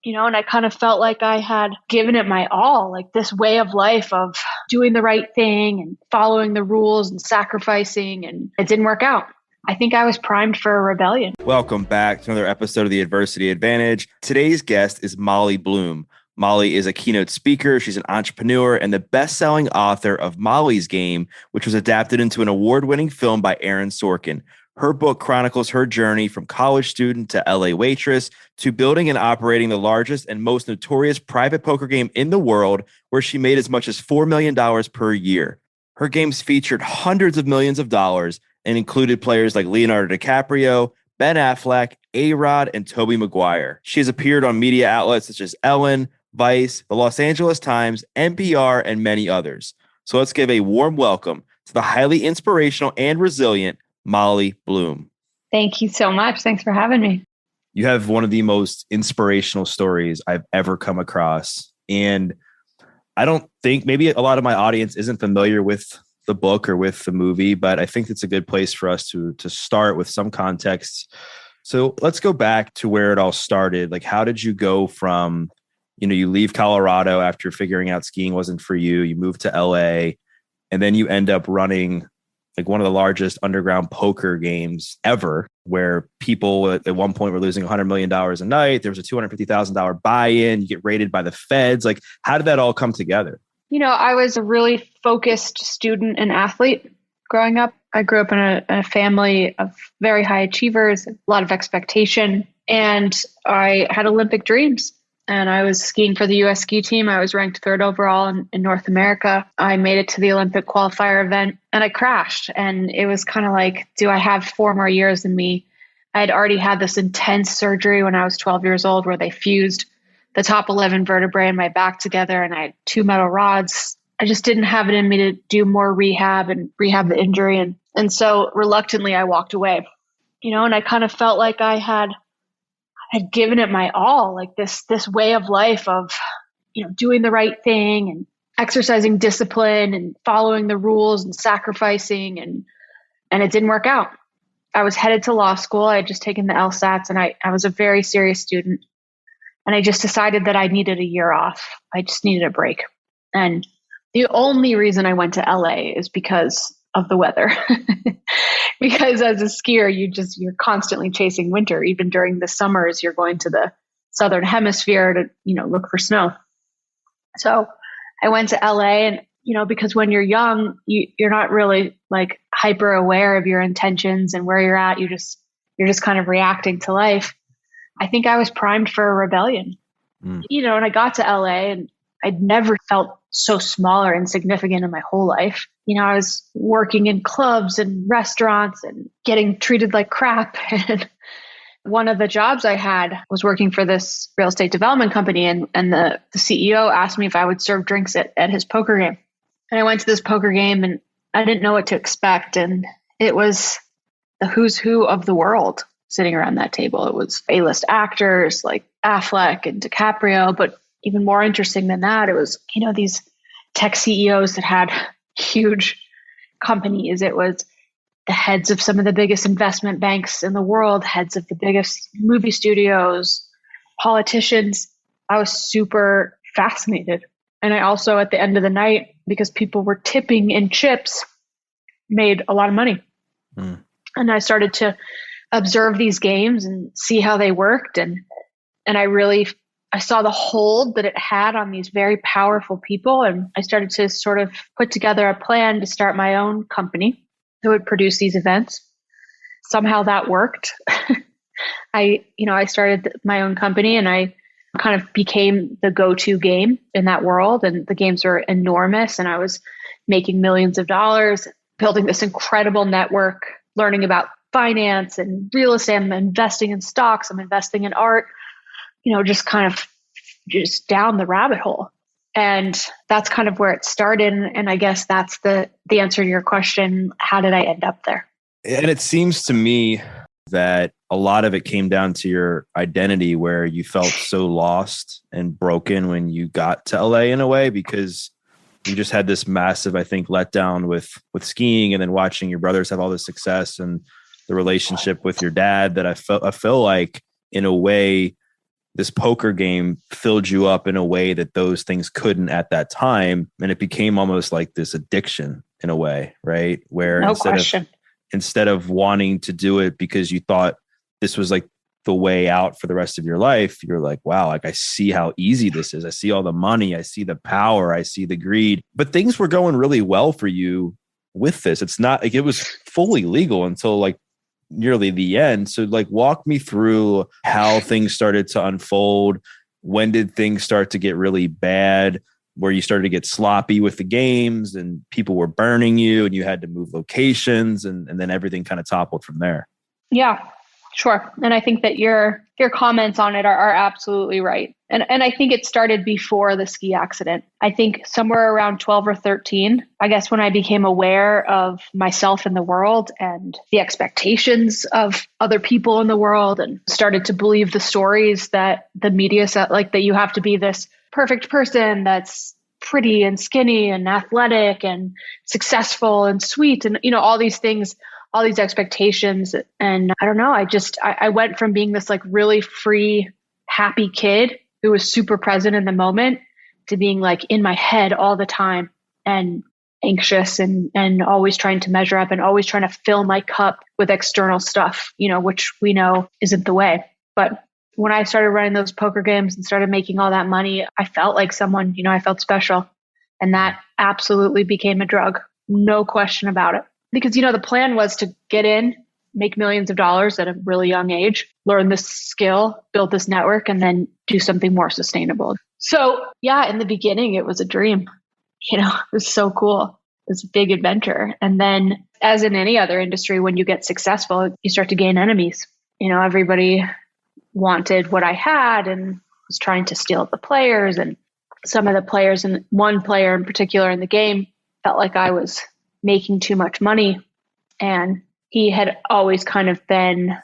and I kind of felt like I had given it my all, like this way of life of doing the right thing and following the rules and sacrificing, and it didn't work out. I think I was primed for a rebellion. Welcome back to another episode of The Adversity Advantage. Today's guest is Molly Bloom. Molly is a keynote speaker. She's an entrepreneur and the best-selling author of Molly's Game, which was adapted into an award-winning film by Aaron Sorkin. Her book chronicles her journey from college student to LA waitress to building and operating the largest and most notorious private poker game in the world, where she made as much as $4 million per year. Her games featured hundreds of millions of dollars and included players like Leonardo DiCaprio, Ben Affleck, A-Rod, and Tobey Maguire. She has appeared on media outlets such as Ellen, Vice, the Los Angeles Times, NPR, and many others. So let's give a warm welcome to the highly inspirational and resilient Molly Bloom. Thank you so much. Thanks for having me. You have one of the most inspirational stories I've ever come across. And I don't think maybe a lot of my audience isn't familiar with the book or with the movie, but I think it's a good place for us to start with some context. So let's go back to where it all started. Like, how did you go from, you leave Colorado after figuring out skiing wasn't for you, you move to LA, and then you end up running like one of the largest underground poker games ever, where people at one point were losing $100 million a night. There was a $250,000 buy-in. You get raided by the feds. Like, how did that all come together? I was a really focused student and athlete growing up. I grew up in a family of very high achievers, a lot of expectation, and I had Olympic dreams. And I was skiing for the U.S. ski team. I was ranked third overall in North America. I made it to the Olympic qualifier event and I crashed. And it was kind of like, do I have 4 more years in me? I had already had this intense surgery when I was 12 years old where they fused the top 11 vertebrae in my back together and I had 2 metal rods. I just didn't have it in me to do more rehab and rehab the injury. And so reluctantly, I walked away, and I kind of felt like I had given it my all, like this way of life of, doing the right thing and exercising discipline and following the rules and sacrificing. And it didn't work out. I was headed to law school. I had just taken the LSATs and I was a very serious student. And I just decided that I needed a year off. I just needed a break. And the only reason I went to LA is because of the weather. Because as a skier, you're constantly chasing winter. Even during the summers, you're going to the southern hemisphere to, look for snow. So I went to LA and, because when you're young, you're not really like hyper aware of your intentions and where you're at. You're just kind of reacting to life. I think I was primed for a rebellion, and I got to LA and I'd never felt so small or insignificant in my whole life. I was working in clubs and restaurants and getting treated like crap. And one of the jobs I had was working for this real estate development company. And the CEO asked me if I would serve drinks at his poker game. And I went to this poker game and I didn't know what to expect. And it was the who's who of the world sitting around that table. It was A-list actors like Affleck and DiCaprio, but even more interesting than that, it was, these tech CEOs that had huge companies. It was the heads of some of the biggest investment banks in the world, heads of the biggest movie studios, politicians. I was super fascinated. And I also, at the end of the night, because people were tipping in chips, made a lot of money. And I started to observe these games and see how they worked. And I saw the hold that it had on these very powerful people. And I started to sort of put together a plan to start my own company that would produce these events. Somehow that worked. I started my own company and I kind of became the go-to game in that world. And the games were enormous. And I was making millions of dollars, building this incredible network, learning about finance and real estate. I'm investing in stocks. I'm investing in art. Just down the rabbit hole. And that's kind of where it started. And I guess that's the answer to your question. How did I end up there? And it seems to me that a lot of it came down to your identity, where you felt so lost and broken when you got to LA in a way, because you just had this massive, I think, letdown with skiing and then watching your brothers have all this success and the relationship with your dad that I feel like in a way this poker game filled you up in a way that those things couldn't at that time. And it became almost like this addiction in a way, right? Where No question. Instead of wanting to do it because you thought this was like the way out for the rest of your life, you're like, wow, like I see how easy this is. I see all the money. I see the power. I see the greed. But things were going really well for you with this. It's not like it was fully legal until like nearly the end. So like walk me through how things started to unfold. When did things start to get really bad? Where you started to get sloppy with the games and people were burning you and you had to move locations and then everything kind of toppled from there. Yeah, sure. And I think that your comments on it are absolutely right. And I think it started before the ski accident. I think somewhere around 12 or 13, I guess when I became aware of myself in the world and the expectations of other people in the world and started to believe the stories that the media said, like that you have to be this perfect person that's pretty and skinny and athletic and successful and sweet and, you know, all these things, all these expectations. And I don't know, I went from being this like really free, happy kid who was super present in the moment to being like in my head all the time and anxious and always trying to measure up and always trying to fill my cup with external stuff, you know, which we know isn't the way. But when I started running those poker games and started making all that money, I felt like someone, you know, I felt special. And that absolutely became a drug. No question about it. Because, you know, the plan was to get in, make millions of dollars at a really young age, learn this skill, build this network, and then do something more sustainable. So yeah, in the beginning, it was a dream. You know, it was so cool. It was a big adventure. And then as in any other industry, when you get successful, you start to gain enemies. You know, everybody wanted what I had and was trying to steal the players. And some of the players, and one player in particular in the game, felt like I was making too much money. And he had always kind of been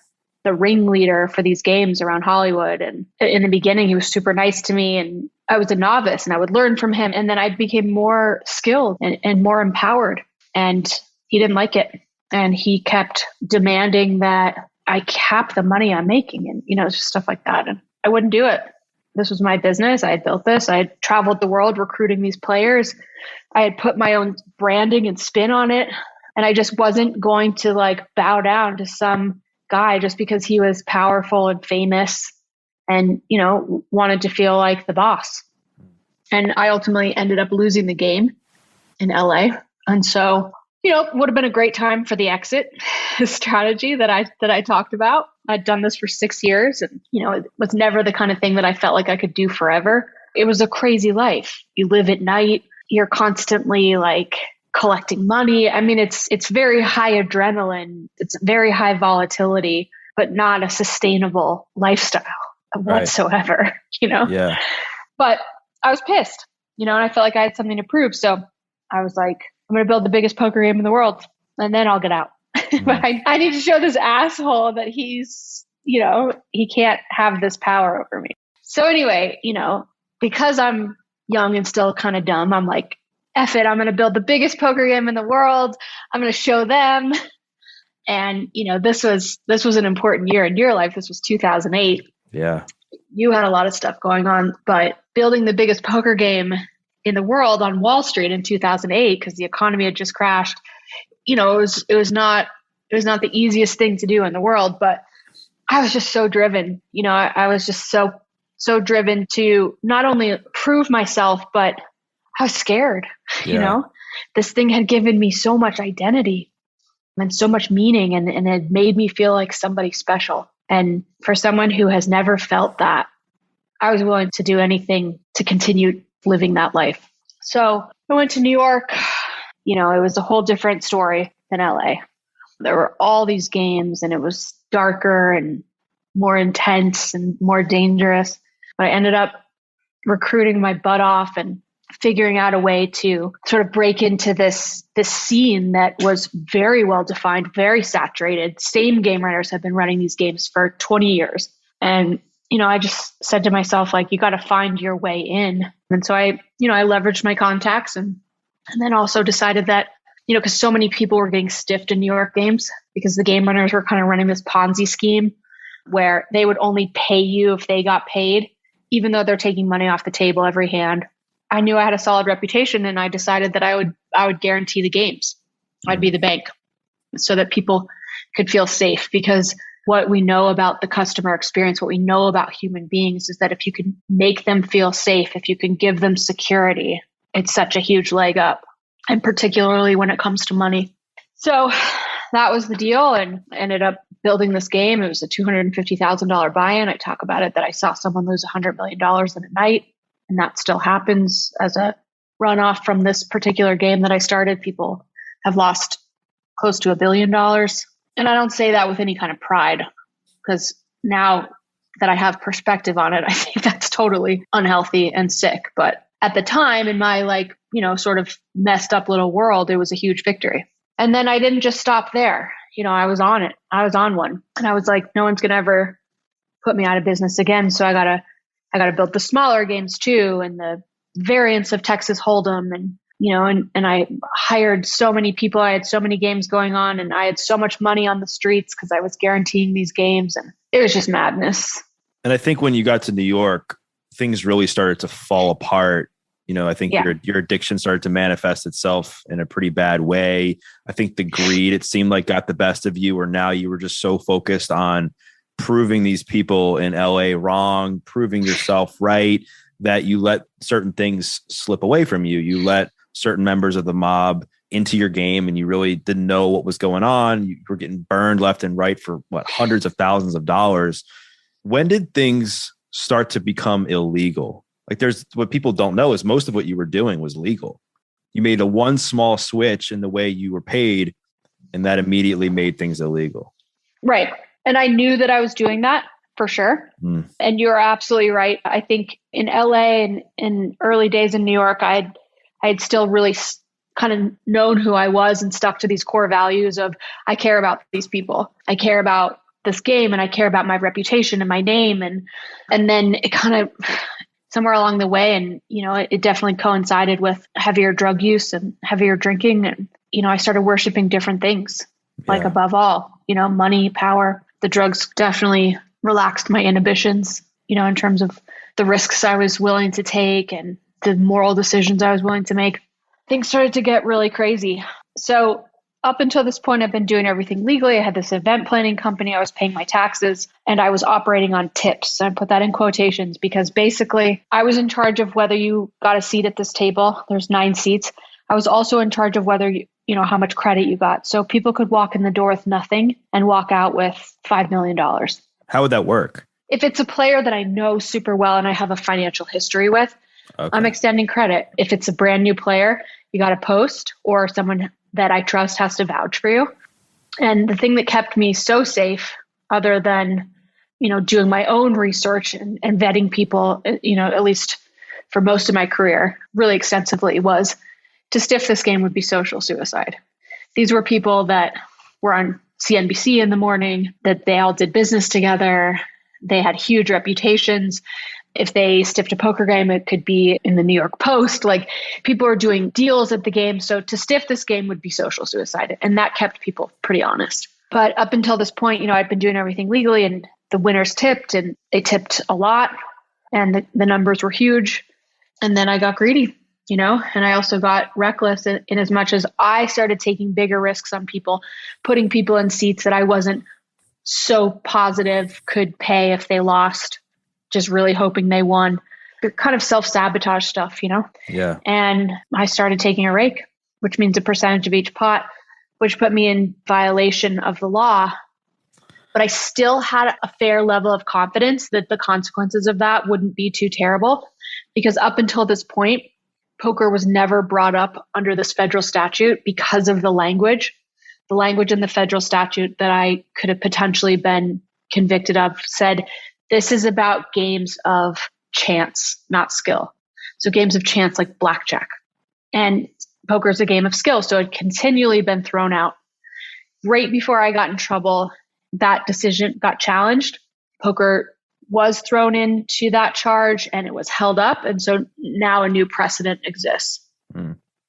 the ringleader for these games around Hollywood. And in the beginning, he was super nice to me and I was a novice and I would learn from him. And then I became more skilled and more empowered. And he didn't like it. And he kept demanding that I cap the money I'm making and, you know, just stuff like that. And I wouldn't do it. This was my business. I had built this. I had traveled the world recruiting these players. I had put my own branding and spin on it. And I just wasn't going to like bow down to some guy just because he was powerful and famous and, you know, wanted to feel like the boss. And I ultimately ended up losing the game in LA. And so, you know, it would have been a great time for the exit strategy that I talked about. I'd done this for 6 years and, you know, it was never the kind of thing that I felt like I could do forever. It was a crazy life. You live at night. You're constantly like collecting money. I mean, it's very high adrenaline. It's very high volatility, but not a sustainable lifestyle whatsoever, right. You know? Yeah. But I was pissed, you know, and I felt like I had something to prove. So I was like, I'm going to build the biggest poker game in the world and then I'll get out. Mm-hmm. But I need to show this asshole that he's, you know, he can't have this power over me. So anyway, you know, because I'm young and still kind of dumb, I'm like, F it, I'm going to build the biggest poker game in the world. I'm going to show them. And, you know, this was an important year in your life. This was 2008. Yeah. You had a lot of stuff going on, but building the biggest poker game in the world on Wall Street in 2008, because the economy had just crashed, you know, it was not the easiest thing to do in the world, but I was just so driven, you know, I was just so driven to not only prove myself, but I was scared, you know, this thing had given me so much identity and so much meaning and it made me feel like somebody special. And for someone who has never felt that, I was willing to do anything to continue living that life. So I went to New York. You know, it was a whole different story than LA. There were all these games and it was darker and more intense and more dangerous. But I ended up recruiting my butt off and figuring out a way to sort of break into this scene that was very well defined, very saturated. Same game runners have been running these games for 20 years. And, you know, I just said to myself, like, you got to find your way in. And so I leveraged my contacts and then also decided that, you know, because so many people were getting stiffed in New York games because the game runners were kind of running this Ponzi scheme where they would only pay you if they got paid, even though they're taking money off the table every hand. I knew I had a solid reputation, and I decided that I would guarantee the games. I'd be the bank so that people could feel safe, because what we know about the customer experience, what we know about human beings is that if you can make them feel safe, if you can give them security, it's such a huge leg up, and particularly when it comes to money. So that was the deal, and ended up building this game. It was a $250,000 buy-in. I talk about it that I saw someone lose $100 million in a night, and that still happens as a runoff from this particular game that I started. People have lost close to $1 billion. And I don't say that with any kind of pride, because now that I have perspective on it, I think that's totally unhealthy and sick. But at the time, in my sort of messed up little world, it was a huge victory. And then I didn't just stop there. I was on it. I was on one. And I was like, no one's going to ever put me out of business again. So I gotta build the smaller games too, and the variants of Texas Hold'em, and I hired so many people. I had so many games going on, and I had so much money on the streets because I was guaranteeing these games, and it was just madness. And I think when you got to New York, things really started to fall apart. I think your addiction started to manifest itself in a pretty bad way. I think the greed, it seemed like, got the best of you, or now you were just so focused on proving these people in LA wrong, proving yourself right, that you let certain things slip away from you. You let certain members of the mob into your game, and you really didn't know what was going on. You were getting burned left and right for hundreds of thousands of dollars. When did things start to become illegal? There's what people don't know is most of what you were doing was legal. You made one small switch in the way you were paid, and that immediately made things illegal. Right. And I knew that I was doing that for sure. And you're absolutely right. I think in LA and in early days in New York, I had still really kind of known who I was and stuck to these core values of, I care about these people. I care about this game, and I care about my reputation and my name. And then it kind of somewhere along the way, and, it definitely coincided with heavier drug use and heavier drinking. And, I started worshiping different things, like above all, money, power. The drugs definitely relaxed my inhibitions, in terms of the risks I was willing to take and the moral decisions I was willing to make. Things started to get really crazy. So up until this point, I've been doing everything legally. I had this event planning company. I was paying my taxes, and I was operating on tips. I put that in quotations because basically I was in charge of whether you got a seat at this table. There's 9 seats. I was also in charge of whether how much credit you got. So people could walk in the door with nothing and walk out with $5 million. How would that work? If it's a player that I know super well and I have a financial history with, okay, I'm extending credit. If it's a brand new player, you got to post, or someone that I trust has to vouch for you. And the thing that kept me so safe, other than, doing my own research and vetting people, at least for most of my career, really extensively, was to stiff this game would be social suicide. These were people that were on CNBC in the morning, that they all did business together. They had huge reputations. If they stiffed a poker game, it could be in the New York Post. People are doing deals at the game. So to stiff this game would be social suicide. And that kept people pretty honest. But up until this point, I'd been doing everything legally, and the winners tipped, and they tipped a lot, and the numbers were huge. And then I got greedy, and I also got reckless in as much as I started taking bigger risks on people, putting people in seats that I wasn't so positive could pay if they lost, just really hoping they won. Kind of self-sabotage stuff, Yeah. And I started taking a rake, which means a percentage of each pot, which put me in violation of the law. But I still had a fair level of confidence that the consequences of that wouldn't be too terrible, because up until this point, poker was never brought up under this federal statute because of the language. The language in the federal statute that I could have potentially been convicted of said, this is about games of chance, not skill. So games of chance like blackjack. And poker is a game of skill. So it had continually been thrown out. Right before I got in trouble, that decision got challenged. Poker was thrown into that charge, and it was held up. And so now a new precedent exists.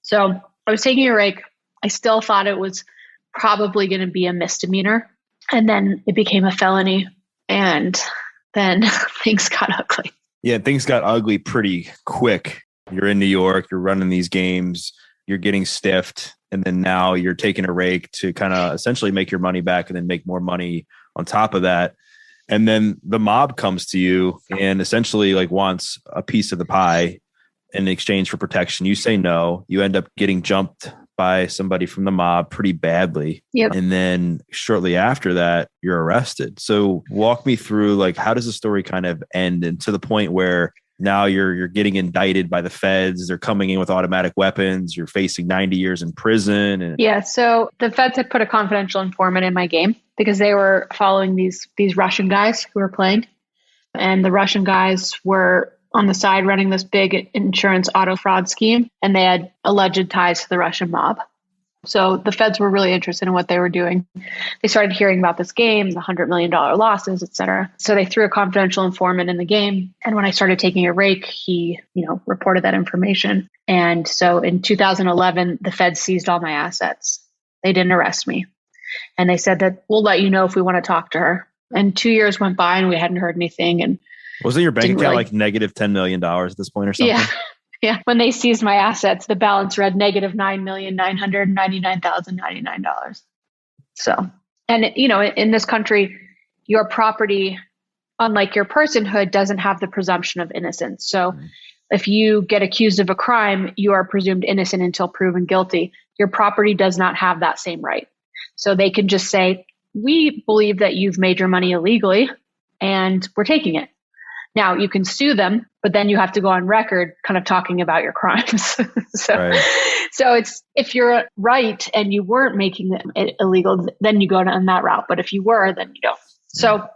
So I was taking a rake. I still thought it was probably going to be a misdemeanor. And then it became a felony. And then things got ugly. Yeah, things got ugly pretty quick. You're in New York, you're running these games, you're getting stiffed, and then now you're taking a rake to kind of essentially make your money back and then make more money on top of that. And then the mob comes to you and essentially like wants a piece of the pie in exchange for protection. You say no. You end up getting jumped by somebody from the mob pretty badly. Yep. And then shortly after that, you're arrested. So walk me through, like, how does the story kind of end, and to the point where now you're getting indicted by the feds. They're coming in with automatic weapons. You're facing 90 years in prison. And Yeah. So the feds had put a confidential informant in my game because they were following these Russian guys who were playing. And the Russian guys were on the side running this big insurance auto fraud scheme. And they had alleged ties to the Russian mob. So the feds were really interested in what they were doing. They started hearing about this game, the $100 million losses, et cetera. So they threw a confidential informant in the game. And when I started taking a rake, he, reported that information. And so in 2011, the feds seized all my assets. They didn't arrest me. And they said that we'll let you know if we want to talk to her. And 2 years went by and we hadn't heard anything. And wasn't your bank account like negative $10 million at this point or something? Yeah. Yeah. When they seized my assets, the balance read negative $9,999,099. So, and in this country, your property, unlike your personhood, doesn't have the presumption of innocence. So if you get accused of a crime, you are presumed innocent until proven guilty. Your property does not have that same right. So they can just say, we believe that you've made your money illegally and we're taking it. Now you can sue them, but then you have to go on record kind of talking about your crimes. So it's, if you're right and you weren't making it illegal, then you go on that route. But if you were, then you don't. So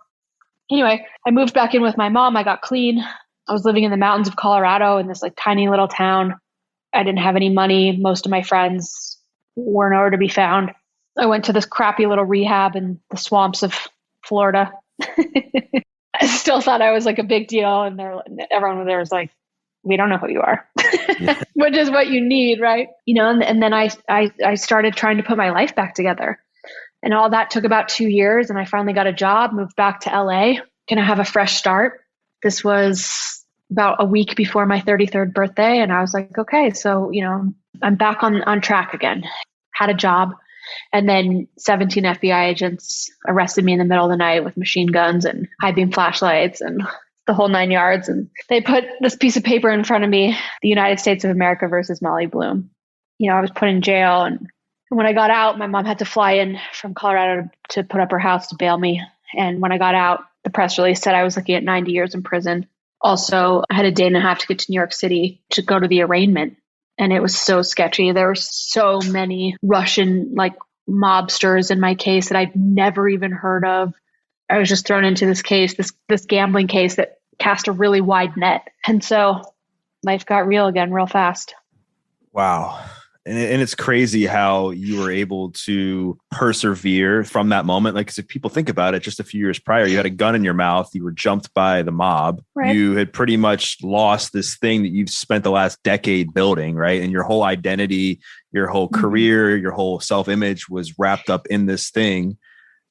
anyway, I moved back in with my mom. I got clean. I was living in the mountains of Colorado in this like tiny little town. I didn't have any money. Most of my friends were nowhere to be found. I went to this crappy little rehab in the swamps of Florida. I still thought I was like a big deal. And everyone there was like, we don't know who you are, which is what you need. Right. And then I started trying to put my life back together, and all that took about 2 years. And I finally got a job, moved back to LA. Can I have a fresh start? This was about a week before my 33rd birthday. And I was like, okay, so, I'm back on track again. Had a job. And then 17 FBI agents arrested me in the middle of the night with machine guns and high beam flashlights and the whole 9 yards. And they put this piece of paper in front of me, the United States of America versus Molly Bloom. I was put in jail. And when I got out, my mom had to fly in from Colorado to put up her house to bail me. And when I got out, the press release said I was looking at 90 years in prison. Also, I had a day and a half to get to New York City to go to the arraignment. And it was so sketchy. There were so many Russian mobsters in my case that I'd never even heard of. I was just thrown into this case, this gambling case that cast a really wide net. And so life got real again real fast. Wow. And it's crazy how you were able to persevere from that moment. Like, 'cause if people think about it, just a few years prior, you had a gun in your mouth, you were jumped by the mob. Right. You had pretty much lost this thing that you've spent the last decade building, right? And your whole identity, your whole career, your whole self-image was wrapped up in this thing.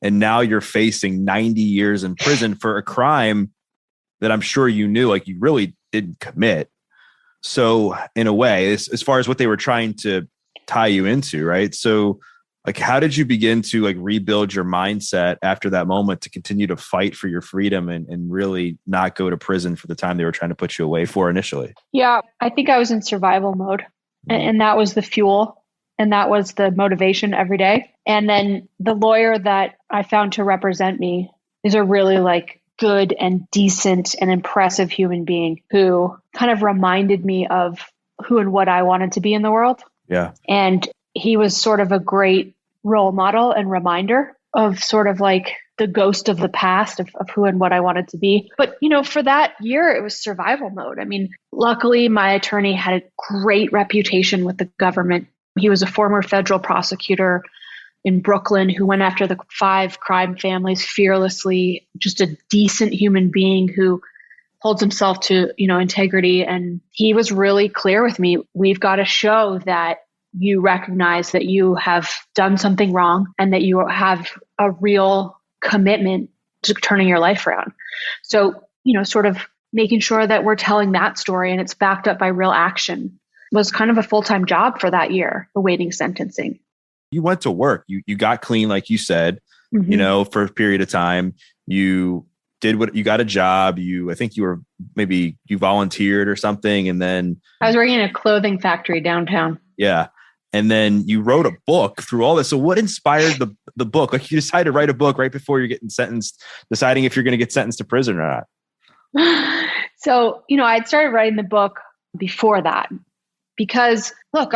And now you're facing 90 years in prison for a crime that I'm sure you knew, like, you really didn't commit. So in a way, as far as what they were trying to tie you into, right? So how did you begin to rebuild your mindset after that moment to continue to fight for your freedom and really not go to prison for the time they were trying to put you away for initially? Yeah, I think I was in survival mode, and that was the fuel, and that was the motivation every day. And then the lawyer that I found to represent me is a really good and decent and impressive human being who kind of reminded me of who and what I wanted to be in the world. Yeah. And he was sort of a great role model and reminder of sort of the ghost of the past of who and what I wanted to be. But, for that year, it was survival mode. I mean, luckily my attorney had a great reputation with the government. He was a former federal prosecutor in Brooklyn who went after the 5 crime families fearlessly, just a decent human being who holds himself to, integrity. And he was really clear with me. We've got to show that you recognize that you have done something wrong and that you have a real commitment turning your life around. So, sort of making sure that we're telling that story and it's backed up by real action was kind of a full-time job for that year, awaiting sentencing. You went to work. You got clean, like you said, for a period of time. You did you got a job. I think you volunteered or something. And then I was working in a clothing factory downtown. Yeah. And then you wrote a book through all this. So what inspired the book? Like, you decided to write a book right before you're getting sentenced, deciding if you're going to get sentenced to prison or not. So, I'd started writing the book before that because look,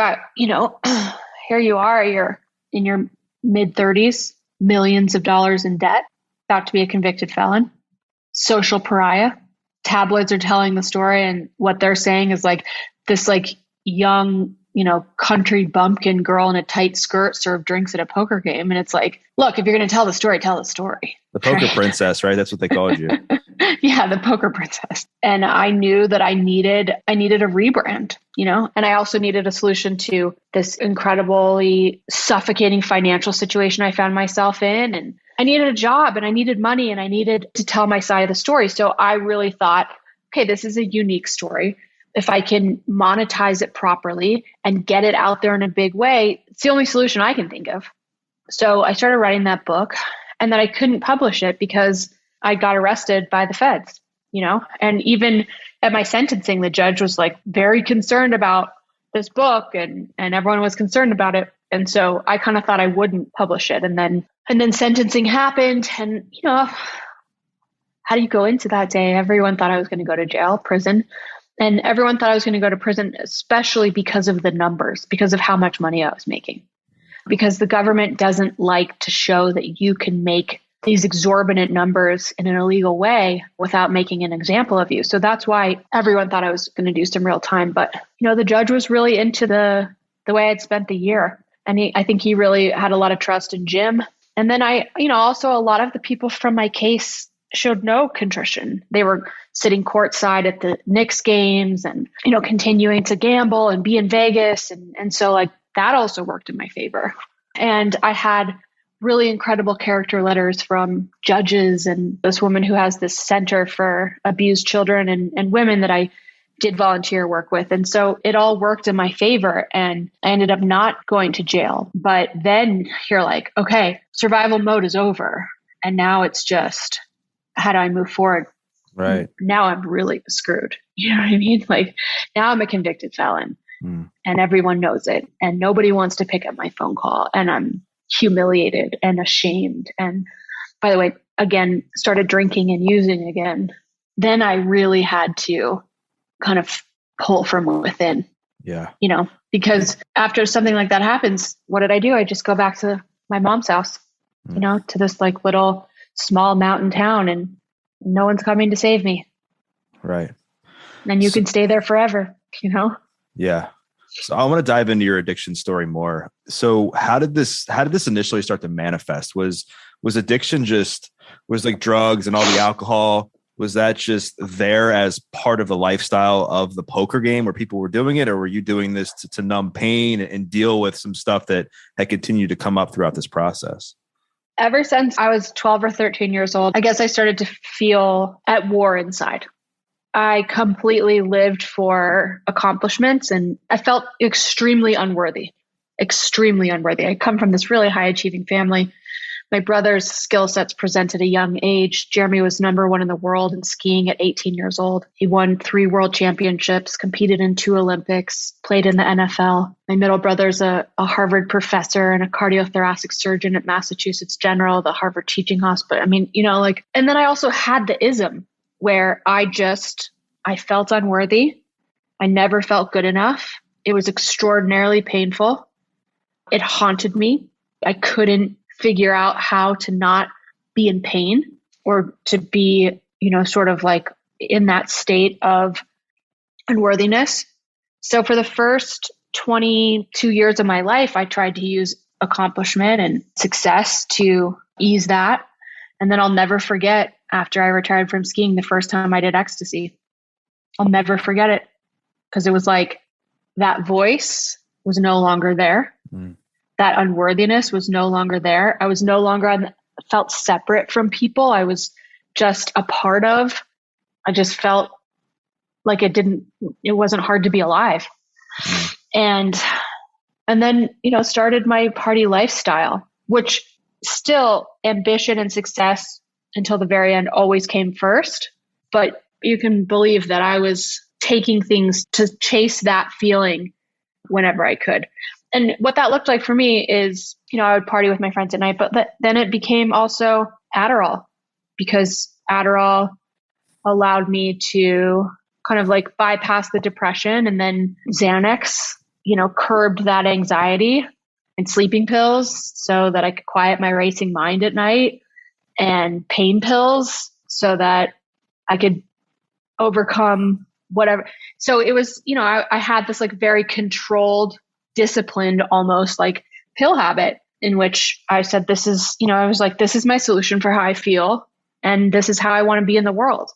here you are, you're in your mid-30s, millions of dollars in debt, about to be a convicted felon, social pariah. Tabloids are telling the story, and what they're saying is like this young, country bumpkin girl in a tight skirt served drinks at a poker game. And it's like, look, if you're going to tell the story, tell the story. The poker princess, right? That's what they called you. Yeah, the poker princess. And I knew that I needed a rebrand, and I also needed a solution to this incredibly suffocating financial situation I found myself in. And I needed a job and I needed money and I needed to tell my side of the story. So I really thought, okay, this is a unique story. If I can monetize it properly and get it out there in a big way, it's the only solution I can think of. So I started writing that book, and then I couldn't publish it because I got arrested by the feds, and even at my sentencing, the judge was like very concerned about this book and everyone was concerned about it. And so I kind of thought I wouldn't publish it. And then sentencing happened, and, how do you go into that day? Everyone thought I was going to go to jail, prison. And everyone thought I was going to go to prison, especially because of the numbers, because of how much money I was making. Because the government doesn't like to show that you can make these exorbitant numbers in an illegal way without making an example of you. So that's why everyone thought I was going to do some real time. But, the judge was really into the way I'd spent the year. And I think he really had a lot of trust in Jim. And then also a lot of the people from my case showed no contrition. They were sitting courtside at the Knicks games and, continuing to gamble and be in Vegas. And so that also worked in my favor. And I had really incredible character letters from judges and this woman who has this center for abused children and women that I did volunteer work with. And so it all worked in my favor, and I ended up not going to jail. But then you're like, okay, survival mode is over. And now it's just, how do I move forward? Right. Now I'm really screwed. You know what I mean? Now I'm a convicted felon and everyone knows it. And nobody wants to pick up my phone call. And I'm humiliated and ashamed. And by the way, again, started drinking and using again. Then I really had to kind of pull from within. Yeah. Because after something like that happens, what did I do? I just go back to my mom's house, to this little small mountain town, and no one's coming to save me. Right. And you can stay there forever, Yeah. So I want to dive into your addiction story more. So how did this initially start to manifest? Was addiction was like drugs and all the alcohol? Was that just there as part of the lifestyle of the poker game where people were doing it? Or were you doing this to numb pain and deal with some stuff that had continued to come up throughout this process? Ever since I was 12 or 13 years old, I guess I started to feel at war inside. I completely lived for accomplishments, and I felt extremely unworthy. I come from this really high achieving family. My brother's skill sets present at a young age. Jeremy was number one in the world in skiing at 18 years old. He won 3 world championships, competed in 2 Olympics, played in the NFL. My middle brother's a Harvard professor and a cardiothoracic surgeon at Massachusetts General, the Harvard Teaching Hospital. I mean, and then I also had the ism where I felt unworthy. I never felt good enough. It was extraordinarily painful. It haunted me. I couldn't figure out how to not be in pain or to be, sort of in that state of unworthiness. So for the first 22 years of my life, I tried to use accomplishment and success to ease that. And then I'll never forget, after I retired from skiing, the first time I did ecstasy. I'll never forget it, because it was like that voice was no longer there. That unworthiness was no longer there. I was no longer felt separate from people. I was just a part of. I just felt like it wasn't hard to be alive. And then, started my party lifestyle, which still ambition and success until the very end always came first. But you can believe that I was taking things to chase that feeling whenever I could. And what that looked like for me is, I would party with my friends at night, but then it became also Adderall, because Adderall allowed me to kind of like bypass the depression, and then Xanax, curbed that anxiety, and sleeping pills so that I could quiet my racing mind at night, and pain pills so that I could overcome whatever. So it was, I had this like very controlled, disciplined, almost like pill habit in which I said, this is, I was like, this is my solution for how I feel. And this is how I want to be in the world.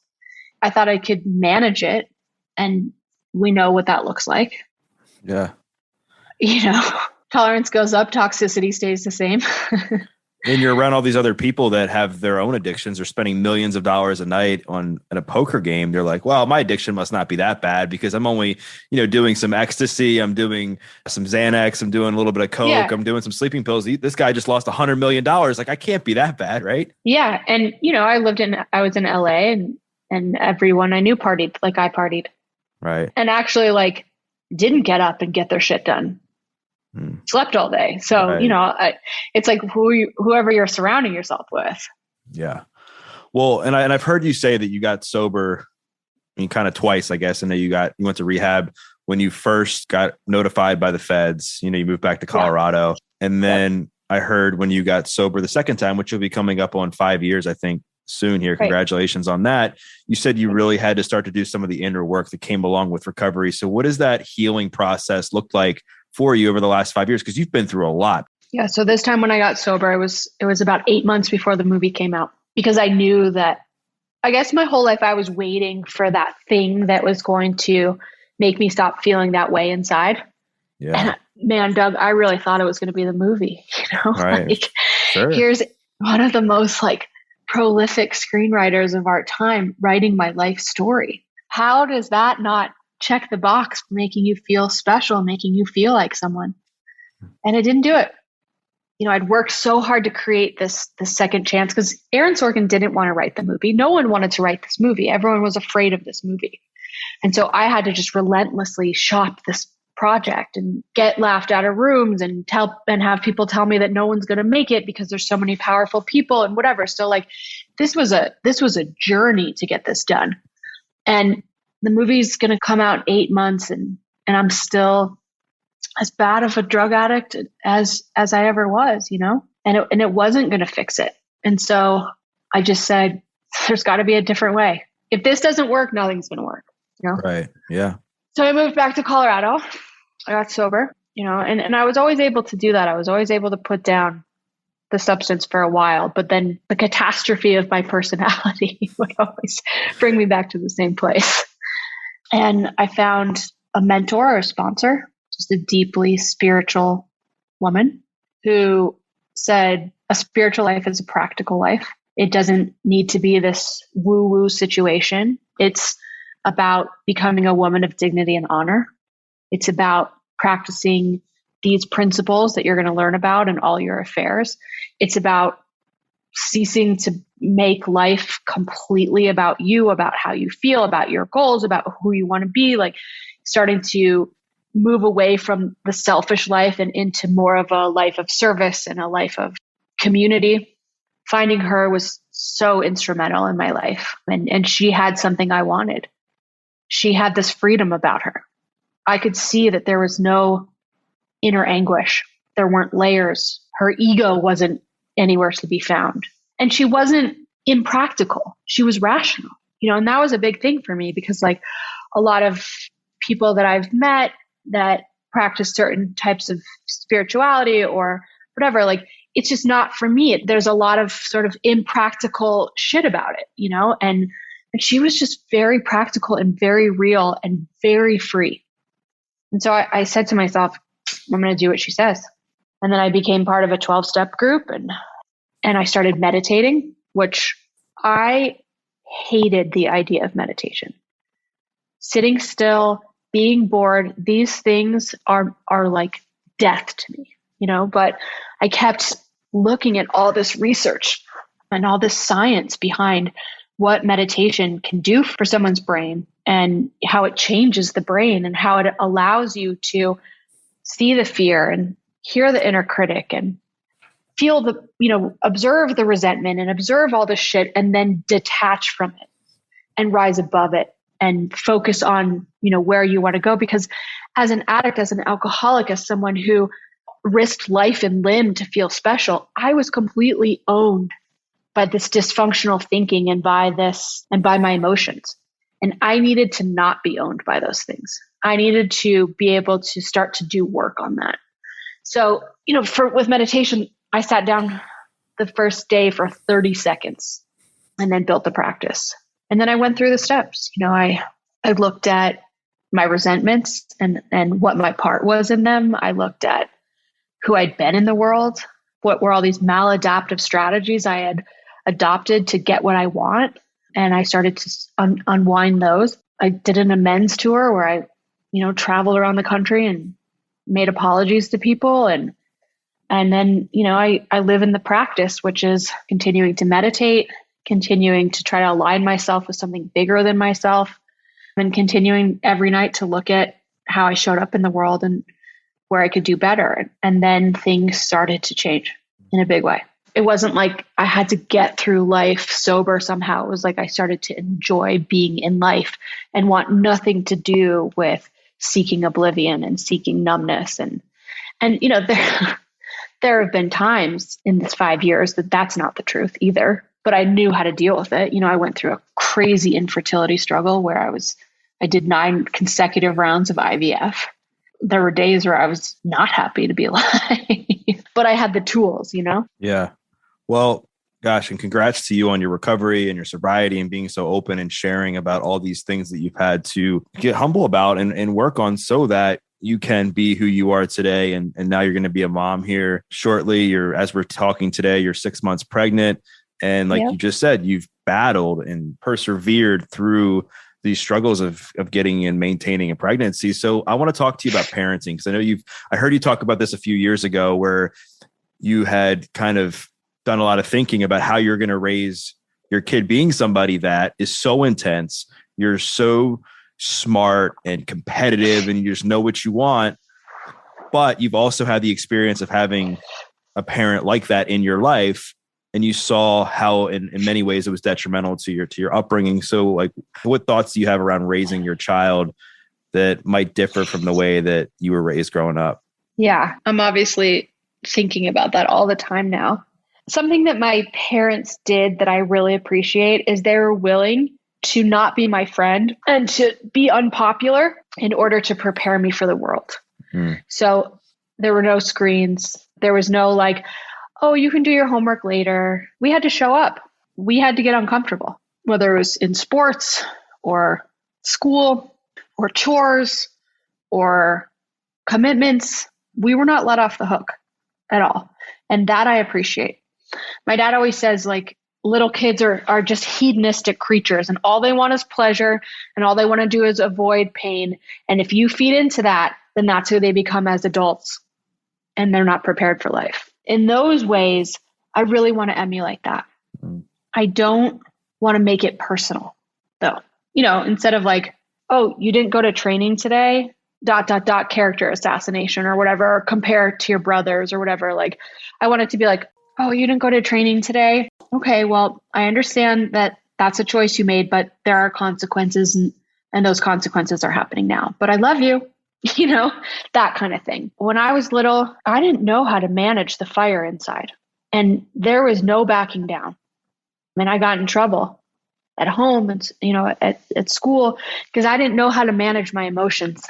I thought I could manage it. And we know what that looks like. Yeah. Tolerance goes up, toxicity stays the same. And you're around all these other people that have their own addictions. They're spending millions of dollars a night on a poker game. They're like, well, my addiction must not be that bad because I'm only, doing some ecstasy. I'm doing some Xanax. I'm doing a little bit of Coke. Yeah. I'm doing some sleeping pills. This guy just lost $100 million. Like, I can't be that bad, right? Yeah. And, I was in LA and everyone I knew partied like I partied. Right. And actually like didn't get up and get their shit done. Slept all day. So, right. It's like whoever you're surrounding yourself with. Yeah. Well, and I've heard you say that you got sober, kind of twice, I guess. And that you went to rehab when you first got notified by the feds, you moved back to Colorado. Yeah. And then I heard when you got sober the second time, which will be coming up on 5 years, I think soon here. Congratulations on that. You said you really had to start to do some of the inner work that came along with recovery. So what does that healing process look like for you over the last 5 years? Because you've been through a lot. Yeah. So this time when I got sober, it was about 8 months before the movie came out, because I knew that, I guess my whole life I was waiting for that thing that was going to make me stop feeling that way inside. Yeah. And man, Doug, I really thought it was going to be the movie, Right. Like, sure. Here's one of the most like prolific screenwriters of our time writing my life story. How does that not check the box for making you feel special, making you feel like someone? And it didn't do it. I'd worked so hard to create this second chance, because Aaron Sorkin didn't want to write the movie. No one wanted to write this movie. Everyone was afraid of this movie. And so I had to just relentlessly shop this project and get laughed out of rooms and have people tell me that no one's going to make it because there's so many powerful people and whatever. So like this was a journey to get this done. And the movie's going to come out in 8 months, and I'm still as bad of a drug addict as I ever was, and it wasn't going to fix it. And so I just said, there's got to be a different way. If this doesn't work, nothing's going to work. Right. Yeah. So I moved back to Colorado. I got sober, and I was always able to do that. I was always able to put down the substance for a while, but then the catastrophe of my personality would always bring me back to the same place. And I found a mentor or a sponsor, just a deeply spiritual woman who said a spiritual life is a practical life. It doesn't need to be this woo-woo situation. It's about becoming a woman of dignity and honor. It's about practicing these principles that you're going to learn about in all your affairs. It's about ceasing to make life completely about you, about how you feel, about your goals, about who you want to be, like starting to move away from the selfish life and into more of a life of service and a life of community. Finding her was so instrumental in my life. And she had something I wanted. She had this freedom about her. I could see that there was no inner anguish. There weren't layers. Her ego wasn't anywhere to be found. And she wasn't impractical. She was rational, and that was a big thing for me, because like a lot of people that I've met that practice certain types of spirituality or whatever, like it's just not for me. There's a lot of sort of impractical shit about it, and she was just very practical and very real and very free. And so I said to myself, I'm going to do what she says. And then I became part of a 12-step group, and and I started meditating, which I hated the idea of meditation. Sitting still, being bored, these things are like death to me, but I kept looking at all this research and all this science behind what meditation can do for someone's brain and how it changes the brain and how it allows you to see the fear and hear the inner critic and feel observe the resentment and observe all this shit and then detach from it and rise above it and focus on, where you want to go. Because as an addict, as an alcoholic, as someone who risked life and limb to feel special, I was completely owned by this dysfunctional thinking and by my emotions. And I needed to not be owned by those things. I needed to be able to start to do work on that. So, with meditation, I sat down the first day for 30 seconds and then built the practice. And then I went through the steps. I looked at my resentments and what my part was in them. I looked at who I'd been in the world, what were all these maladaptive strategies I had adopted to get what I want. And I started to unwind those. I did an amends tour where I, traveled around the country and made apologies to people. And then, I live in the practice, which is continuing to meditate, continuing to try to align myself with something bigger than myself, and continuing every night to look at how I showed up in the world and where I could do better. And then things started to change in a big way. It wasn't like I had to get through life sober somehow. It was like I started to enjoy being in life and want nothing to do with seeking oblivion and seeking numbness. And there have been times in this 5 years that that's not the truth either, but I knew how to deal with it. I went through a crazy infertility struggle where I did 9 consecutive rounds of IVF. There were days where I was not happy to be alive, but I had the tools, Yeah. Well, gosh, and congrats to you on your recovery and your sobriety and being so open and sharing about all these things that you've had to get humble about and work on so that you can be who you are today. And now you're going to be a mom here shortly. As we're talking today, you're 6 months pregnant. And like you just said, you've battled and persevered through these struggles of getting and maintaining a pregnancy. So I want to talk to you about parenting, because I know I heard you talk about this a few years ago where you had kind of done a lot of thinking about how you're going to raise your kid, being somebody that is so intense. You're so smart and competitive and you just know what you want, but you've also had the experience of having a parent like that in your life. And you saw how in many ways it was detrimental to your upbringing. So like, what thoughts do you have around raising your child that might differ from the way that you were raised growing up? Yeah, I'm obviously thinking about that all the time now. Something that my parents did that I really appreciate is they were willing to not be my friend and to be unpopular in order to prepare me for the world. So there were no screens. There was no like, oh, you can do your homework later. We had to show up. We had to get uncomfortable, whether it was in sports or school or chores or commitments. We were not let off the hook at all. And that I appreciate. My dad always says, like, little kids are just hedonistic creatures and all they want is pleasure and all they want to do is avoid pain. And if you feed into that, then that's who they become as adults and they're not prepared for life. In those ways, I really want to emulate that. I don't want to make it personal though. Instead of like, oh, you didn't go to training today, ... character assassination or whatever, or compare to your brothers or whatever. Like, I want it to be like, oh, you didn't go to training today. Okay, well, I understand that that's a choice you made, but there are consequences and those consequences are happening now. But I love you, that kind of thing. When I was little, I didn't know how to manage the fire inside. And there was no backing down. I got in trouble at home and, at school because I didn't know how to manage my emotions.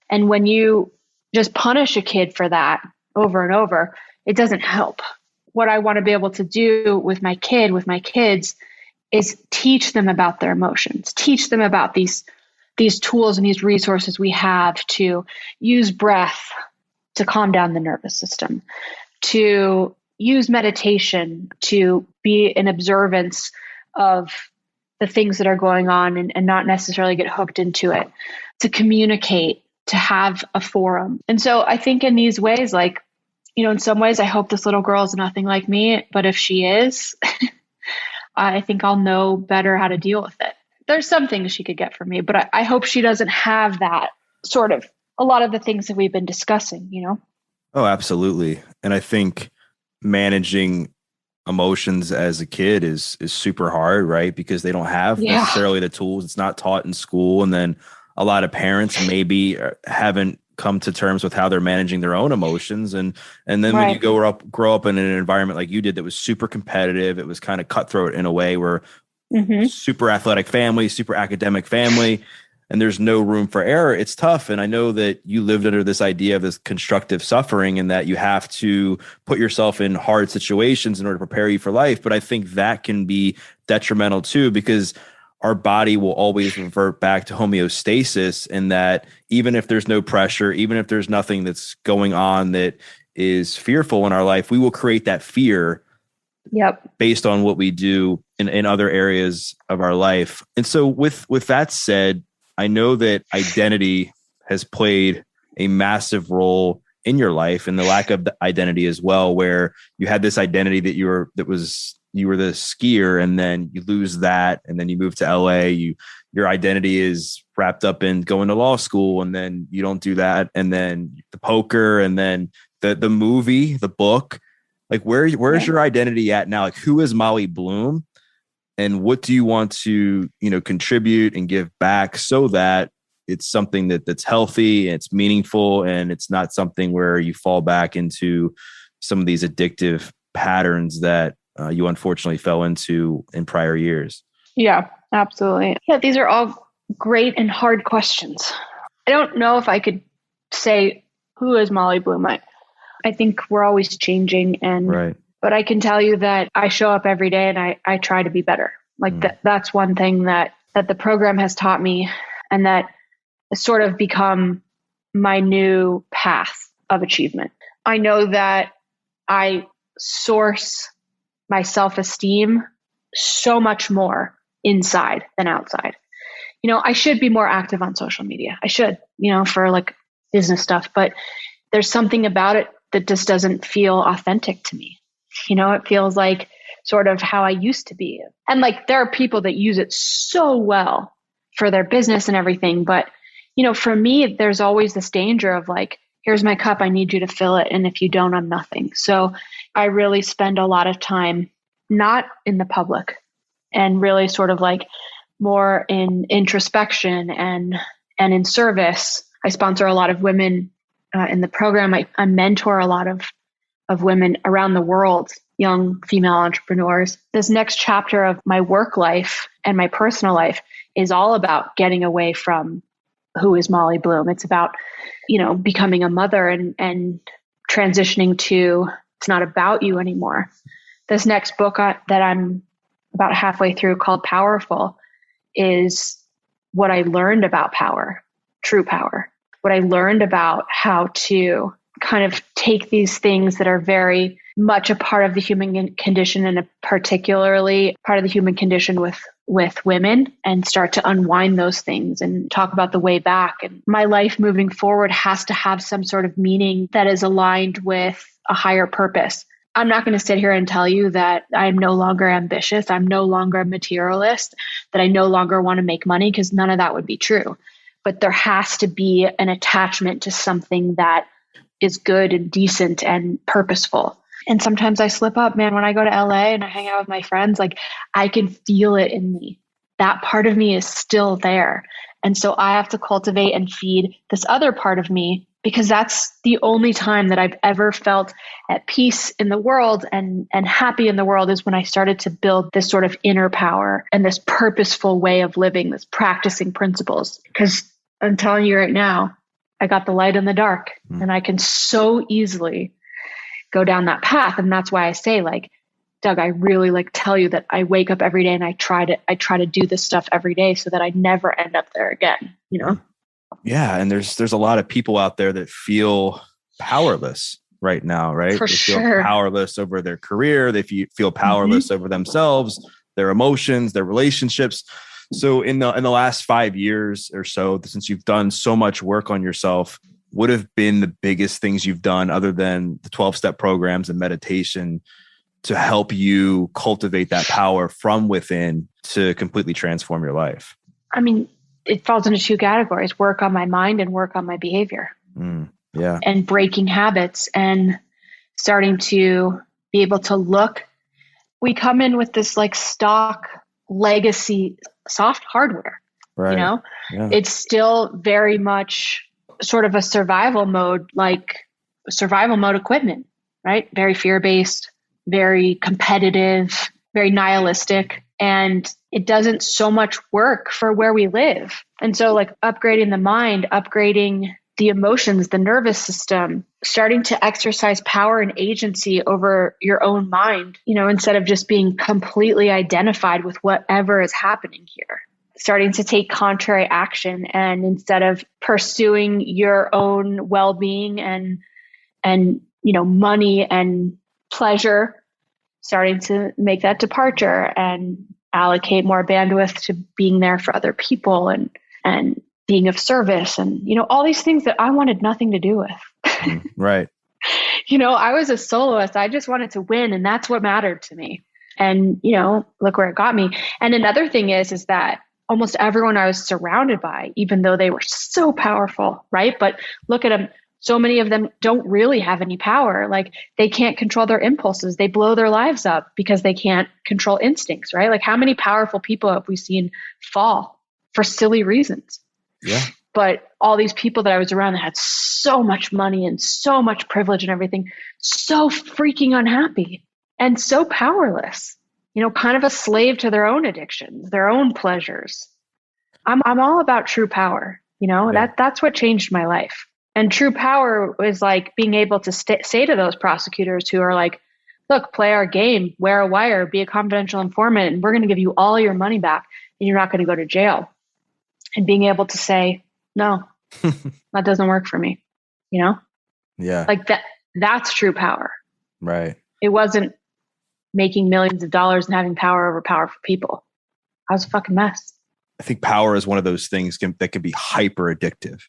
And when you just punish a kid for that over and over, it doesn't help. What I want to be able to do with my kids is teach them about their emotions, teach them about these tools and these resources we have to use breath to calm down the nervous system, to use meditation to be in observance of the things that are going on and not necessarily get hooked into it, to communicate, to have a forum. And so I think in these ways, like, in some ways, I hope this little girl is nothing like me, but if she is, I think I'll know better how to deal with it. There's some things she could get from me, but I hope she doesn't have that sort of a lot of the things that we've been discussing, Oh, absolutely. And I think managing emotions as a kid is super hard, right? Because they don't have necessarily the tools. It's not taught in school. And then a lot of parents maybe haven't come to terms with how they're managing their own emotions. And then when you grow up in an environment like you did that was super competitive, it was kind of cutthroat in a way where super athletic family, super academic family, and there's no room for error. It's tough. And I know that you lived under this idea of this constructive suffering and that you have to put yourself in hard situations in order to prepare you for life. But I think that can be detrimental too, because our body will always revert back to homeostasis, and that even if there's no pressure, even if there's nothing that's going on that is fearful in our life, we will create that fear based on what we do in other areas of our life. And so with that said, I know that identity has played a massive role in your life, and the lack of the identity as well, where you had this identity that you were the skier, and then you lose that, and then you move to LA, your identity is wrapped up in going to law school, and then you don't do that, and then the poker, and then the movie, the book. Like where's your identity at now? Like, who is Molly Bloom? And what do you want to, contribute and give back so that it's something that's healthy, and it's meaningful, and it's not something where you fall back into some of these addictive patterns that you unfortunately fell into in prior years? Yeah, absolutely. Yeah, these are all great and hard questions. I don't know if I could say who is Molly Bloom. I think we're always changing, but I can tell you that I show up every day and I try to be better. Like that's one thing that the program has taught me, and that has sort of become my new path of achievement. I know that I source my self-esteem so much more inside than outside. I should be more active on social media. I should, for like business stuff, but there's something about it that just doesn't feel authentic to me. It feels like sort of how I used to be. And like, there are people that use it so well for their business and everything. But, for me, there's always this danger of like, here's my cup, I need you to fill it. And if you don't, I'm nothing. So I really spend a lot of time not in the public, and really sort of like more in introspection and in service. I sponsor a lot of women in the program. I mentor a lot of women around the world, young female entrepreneurs. This next chapter of my work life and my personal life is all about getting away from who is Molly Bloom. It's about, becoming a mother and transitioning to, it's not about you anymore. This next book that I'm about halfway through, called Powerful, is what I learned about power, true power. What I learned about how to kind of take these things that are very much a part of the human condition, and a particularly part of the human condition with women, and start to unwind those things and talk about the way back. And my life moving forward has to have some sort of meaning that is aligned with a higher purpose. I'm not going to sit here and tell you that I'm no longer ambitious. I'm no longer a materialist, that I no longer want to make money, because none of that would be true. But there has to be an attachment to something that is good and decent and purposeful. And sometimes I slip up, man. When I go to LA and I hang out with my friends, like, I can feel it in me. That part of me is still there. And so I have to cultivate and feed this other part of me, because that's the only time that I've ever felt at peace in the world and happy in the world, is when I started to build this sort of inner power and this purposeful way of living, this practicing principles. Because I'm telling you right now, I got the light in the dark, and I can so easily go down that path. And that's why I say, like, Doug, I really tell you that I wake up every day and I try to do this stuff every day so that I never end up there again, Yeah. And there's a lot of people out there that feel powerless, right now, right? For They feel sure. powerless over their career. They feel powerless over themselves, their emotions, their relationships. So in the last 5 years or so, since you've done so much work on yourself, what have been the biggest things you've done other than the 12-step programs and meditation to help you cultivate that power from within to completely transform your life? I mean, it falls into two categories: work on my mind and work on my behavior. Yeah. And breaking habits and starting to be able to look. We come in with this like stock legacy soft hardware, Right. Yeah. It's still very much sort of a survival mode, like survival mode equipment, right? Very fear-based, very competitive, very nihilistic. And it doesn't so much work for where we live. And so like upgrading the mind, upgrading the emotions, the nervous system, starting to exercise power and agency over your own mind, instead of just being completely identified with whatever is happening here. Starting to take contrary action, and instead of pursuing your own well-being and money and pleasure, starting to make that departure and allocate more bandwidth to being there for other people and being of service and, all these things that I wanted nothing to do with. Right. I was a soloist. I just wanted to win, and that's what mattered to me. And, look where it got me. And another thing is that almost everyone I was surrounded by, even though they were so powerful, right? But look at them. So many of them don't really have any power. Like they can't control their impulses. They blow their lives up because they can't control instincts, right? Like how many powerful people have we seen fall for silly reasons? Yeah. But all these people that I was around that had so much money and so much privilege and everything, so freaking unhappy and so powerless, kind of a slave to their own addictions, their own pleasures. I'm all about true power. That's what changed my life. And true power was like being able to say to those prosecutors who are like, look, play our game, wear a wire, be a confidential informant, and we're going to give you all your money back and you're not going to go to jail. And being able to say, no, that doesn't work for me. Yeah. Like that's true power. Right. It wasn't making millions of dollars and having power over powerful people. I was a fucking mess. I think power is one of those things that can be hyper addictive.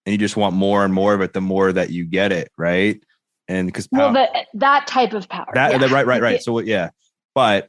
And you just want more and more of it the more that you get it, right? And because that type of power. Right. So yeah, but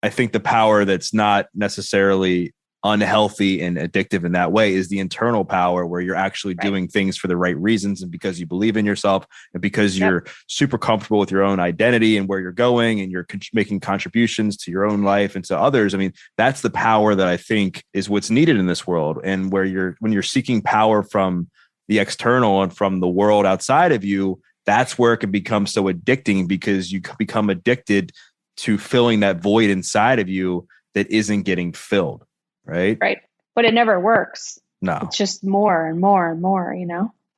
I think the power that's not necessarily unhealthy and addictive in that way is the internal power where you're actually doing things for the right reasons and because you believe in yourself and because you're super comfortable with your own identity and where you're going and you're making contributions to your own life and to others. I mean, that's the power that I think is what's needed in this world. And when you're seeking power from the external and from the world outside of you, that's where it can become so addicting because you become addicted to filling that void inside of you that isn't getting filled. Right. But it never works. No. It's just more and more and more,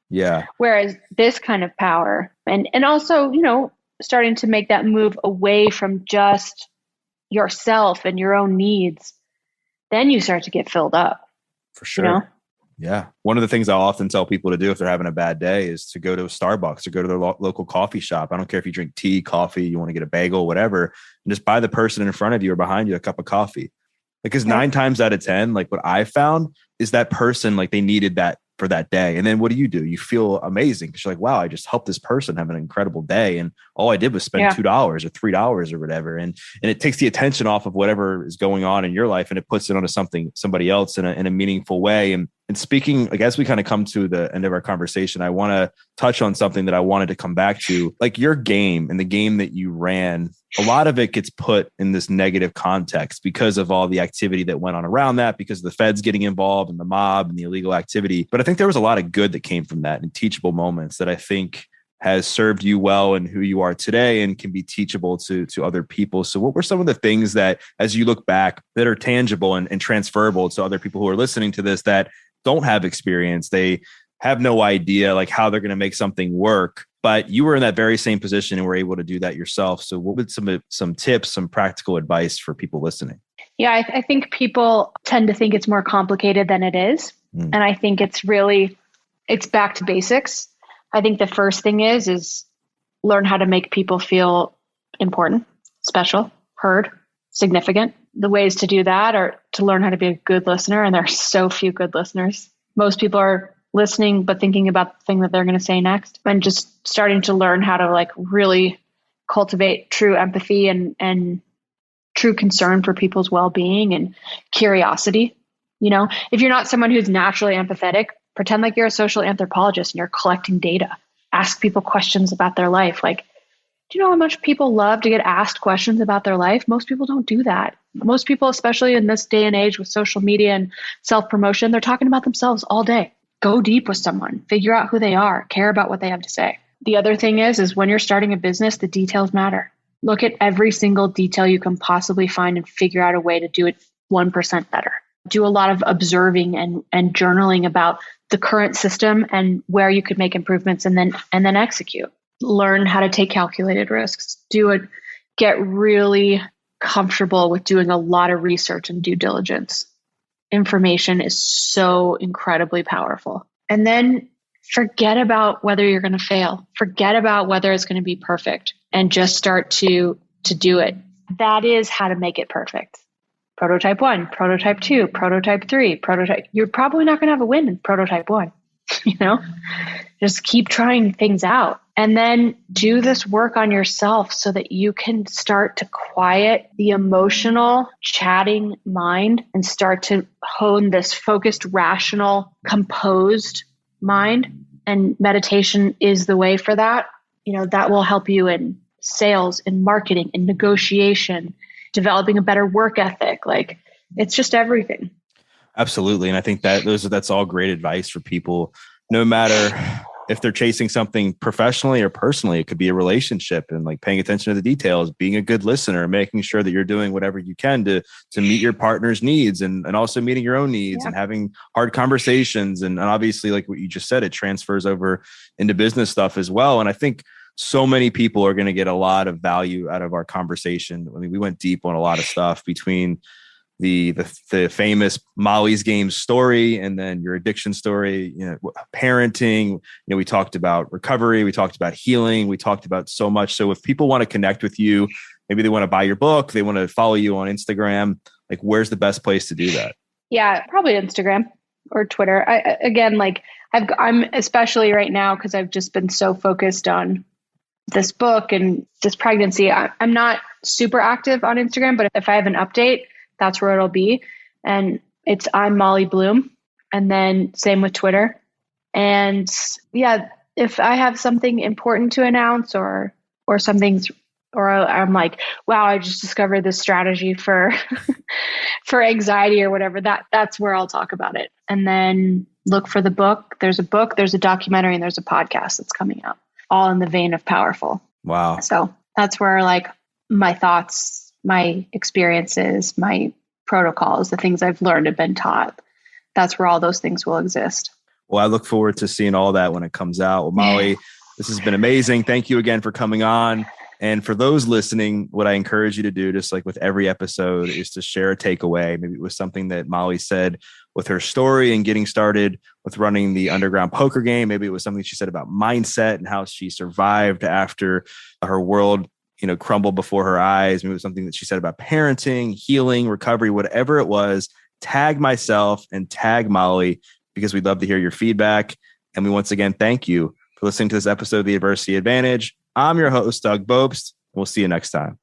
Yeah. Whereas this kind of power and also, starting to make that move away from just yourself and your own needs, then you start to get filled up. For sure. Yeah. One of the things I often tell people to do if they're having a bad day is to go to a Starbucks or go to their local coffee shop. I don't care if you drink tea, coffee, you want to get a bagel, whatever, and just buy the person in front of you or behind you a cup of coffee. Because 9 times out of 10, like what I found is that person, like they needed that for that day. And then what do? You feel amazing because you're like, wow, I just helped this person have an incredible day. And all I did was spend $2 or $3 or whatever. And it takes the attention off of whatever is going on in your life and it puts it onto somebody else in a meaningful way. And speaking, like, as we kind of come to the end of our conversation, I want to touch on something that I wanted to come back to, like your game and the game that you ran. A lot of it gets put in this negative context because of all the activity that went on around that, because of the feds getting involved and the mob and the illegal activity. But I think there was a lot of good that came from that and teachable moments that I think has served you well in who you are today and can be teachable to other people. So what were some of the things that, as you look back, that are tangible and transferable to other people who are listening to this that don't have experience? They have no idea like how they're going to make something work, but you were in that very same position and were able to do that yourself. So what would some tips, some practical advice for people listening? Yeah, I think people tend to think it's more complicated than it is. And I think it's back to basics. I think the first thing is learn how to make people feel important, special, heard, significant. The ways to do that are to learn how to be a good listener. And there are so few good listeners. Most people are listening, but thinking about the thing that they're going to say next, and just starting to learn how to like really cultivate true empathy and true concern for people's well-being and curiosity. You know, if you're not someone who's naturally empathetic, pretend like you're a social anthropologist and you're collecting data. Ask people questions about their life. Like, do you know how much people love to get asked questions about their life? Most people don't do that. Most people, especially in this day and age with social media and self-promotion, they're talking about themselves all day. Go deep with someone, figure out who they are, care about what they have to say. The other thing is when you're starting a business, the details matter. Look at every single detail you can possibly find and figure out a way to do it 1% better. Do a lot of observing and journaling about the current system and where you could make improvements, and then execute. Learn how to take calculated risks. Get really comfortable with doing a lot of research and due diligence. Information is so incredibly powerful. And then forget about whether you're going to fail. Forget about whether it's going to be perfect, and just start to do it. That is how to make it perfect. Prototype 1, prototype 2, prototype 3, prototype. You're probably not going to have a win in prototype 1. Just keep trying things out, and then do this work on yourself so that you can start to quiet the emotional chatting mind and start to hone this focused, rational, composed mind. And meditation is the way for that. That will help you in sales, in marketing, in negotiation, developing a better work ethic. Like, it's just everything. Absolutely. And I think that's all great advice for people, no matter if they're chasing something professionally or personally. It could be a relationship, and like paying attention to the details, being a good listener, making sure that you're doing whatever you can to meet your partner's needs, and also meeting your own needs, and having hard conversations. And obviously, like what you just said, it transfers over into business stuff as well. And I think so many people are going to get a lot of value out of our conversation. I mean, we went deep on a lot of stuff between the famous Molly's Game story, and then your addiction story, parenting. We talked about recovery, we talked about healing, we talked about so much. So if people want to connect with you, maybe they want to buy your book, they want to follow you on Instagram, like where's the best place to do that? Yeah, probably Instagram or Twitter. I'm especially right now, because I've just been so focused on this book and this pregnancy. I'm not super active on Instagram, but if I have an update, that's where it'll be. And I'm Molly Bloom. And then same with Twitter. And yeah, if I have something important to announce or I'm like, wow, I just discovered this strategy for for anxiety or whatever, that's where I'll talk about it. And then look for the book. There's a documentary, and there's a podcast that's coming out, all in the vein of powerful. Wow. So that's where like my thoughts, my experiences, my protocols, the things I've learned and been taught, that's where all those things will exist. Well, I look forward to seeing all that when it comes out. Well, Molly, this has been amazing. Thank you again for coming on. And for those listening, what I encourage you to do, just like with every episode, is to share a takeaway. Maybe it was something that Molly said with her story and getting started with running the underground poker game. Maybe it was something she said about mindset and how she survived after her world, crumbled before her eyes. Maybe it was something that she said about parenting, healing, recovery, whatever it was. Tag myself and tag Molly, because we'd love to hear your feedback. And we once again thank you for listening to this episode of The Adversity Advantage. I'm your host, Doug Bobst. We'll see you next time.